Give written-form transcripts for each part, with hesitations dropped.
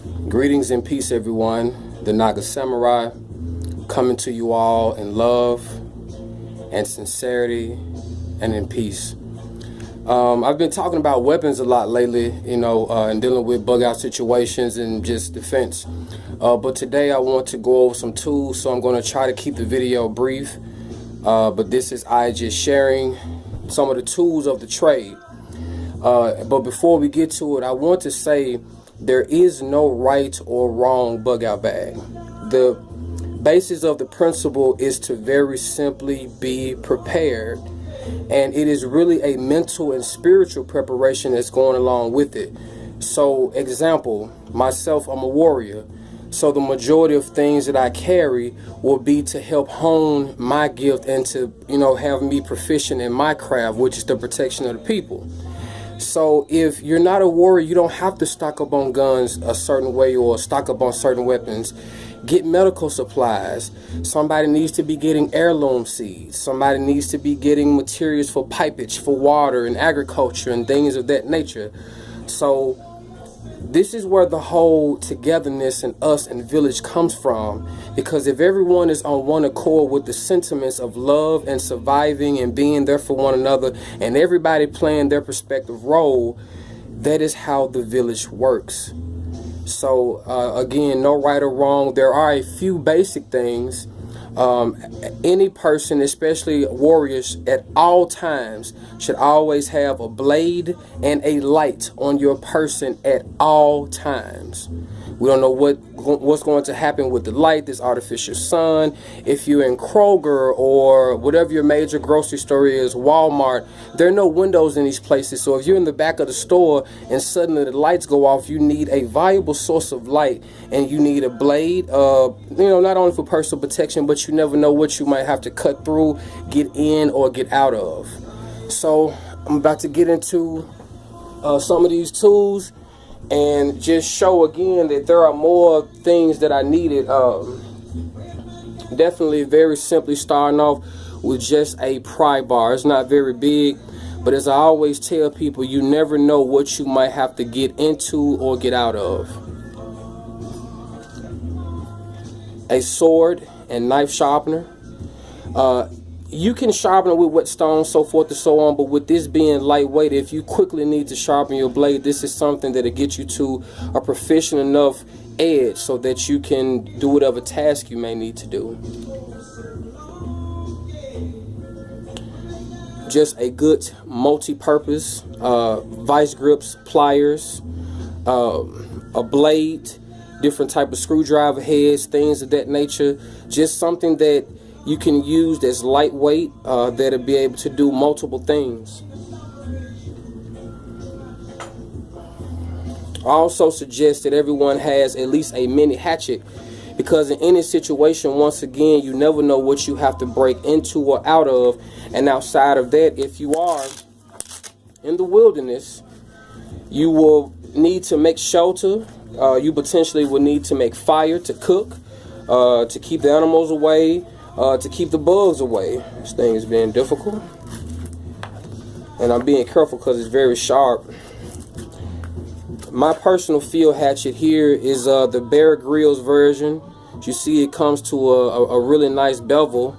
Greetings and peace, everyone. The Naga Samurai coming to you all in love and sincerity and in peace. I've been talking about weapons a lot lately, and dealing with bug out situations and just defense. But today I want to go over some tools, so I'm going to try to keep the video brief. But this is I just sharing some of the tools of the trade. But before we get to it, I want to say there is no right or wrong bug out bag. The basis of the principle is to very simply be prepared. And it is really a mental and spiritual preparation that's going along with it. So, example, myself, I'm a warrior. So the majority of things that I carry will be to help hone my gift and to, have me proficient in my craft, which is the protection of the people. So if you're not a warrior, you don't have to stock up on guns a certain way or stock up on certain weapons. Get medical supplies. Somebody needs to be getting heirloom seeds. Somebody needs to be getting materials for pipage, for water and agriculture and things of that nature. So this is where the whole togetherness and us and village comes from, because if everyone is on one accord with the sentiments of love and surviving and being there for one another and everybody playing their respective role, that is how the village works. So again, no right or wrong. There are a few basic things. Any person, especially warriors, at all times should always have a blade and a light on your person at all times. We don't know what's going to happen with the light, this artificial sun. If you're in Kroger or whatever your major grocery store is, Walmart, there are no windows in these places. So if you're in the back of the store and suddenly the lights go off, you need a viable source of light, and you need a blade, not only for personal protection, but you never know what you might have to cut through, get in, or get out of. So I'm about to get into some of these tools and just show again that there are more things that I needed. Definitely very simply starting off with just a pry bar. It's not very big, but as I always tell people, you never know what you might have to get into or get out of. A sword and knife sharpener. You can sharpen it with whetstones, so forth and so on, but with this being lightweight, if you quickly need to sharpen your blade, this is something that'll get you to a proficient enough edge so that you can do whatever task you may need to do. Just a good multi-purpose vice grips, pliers, a blade, different type of screwdriver heads, things of that nature. Just something that you can use that's lightweight, that'll be able to do multiple things. I also suggest that everyone has at least a mini hatchet, because in any situation, once again, you never know what you have to break into or out of. And outside of that, if you are in the wilderness, you will need to make shelter. You potentially will need to make fire to cook, to keep the animals away, to keep the bugs away. This thing is being difficult, and I'm being careful because it's very sharp. My personal field hatchet here is the Bear Grylls version. As you see, it comes to a really nice bevel,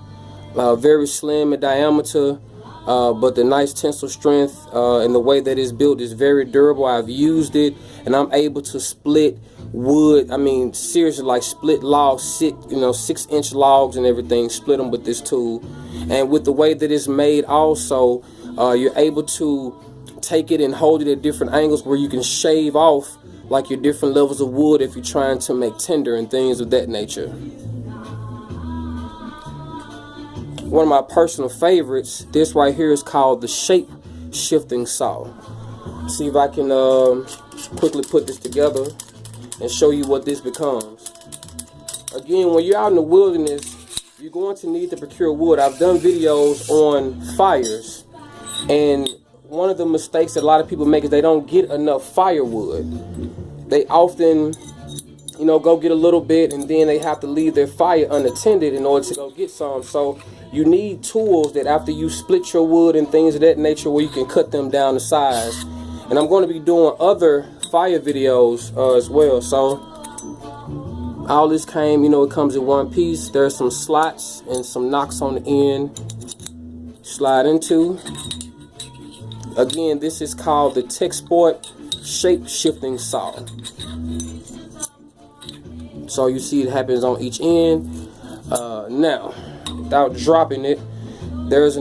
very slim in diameter, but the nice tensile strength and the way that it's built is very durable. I've used it, and I'm able to split wood. I mean, seriously, like split logs, 6-inch logs and everything, split them with this tool. And with the way that it's made also, you're able to take it and hold it at different angles where you can shave off like your different levels of wood if you're trying to make tinder and things of that nature. One of my personal favorites, this right here, is called the shape shifting saw. See if I can quickly put this together and show you what this becomes. Again, when you're out in the wilderness, you're going to need to procure wood. I've done videos on fires, and one of the mistakes that a lot of people make is they don't get enough firewood. They often, go get a little bit, and then they have to leave their fire unattended in order to go get some. So you need tools that after you split your wood and things of that nature, where you can cut them down to size. And I'm going to be doing other fire videos as well. So All this came, it comes in one piece. There's some slots and some knocks on the end. Slide into. Again, this is called the TechSport shape shifting saw. So you see it happens on each end. Now, without dropping it, there's an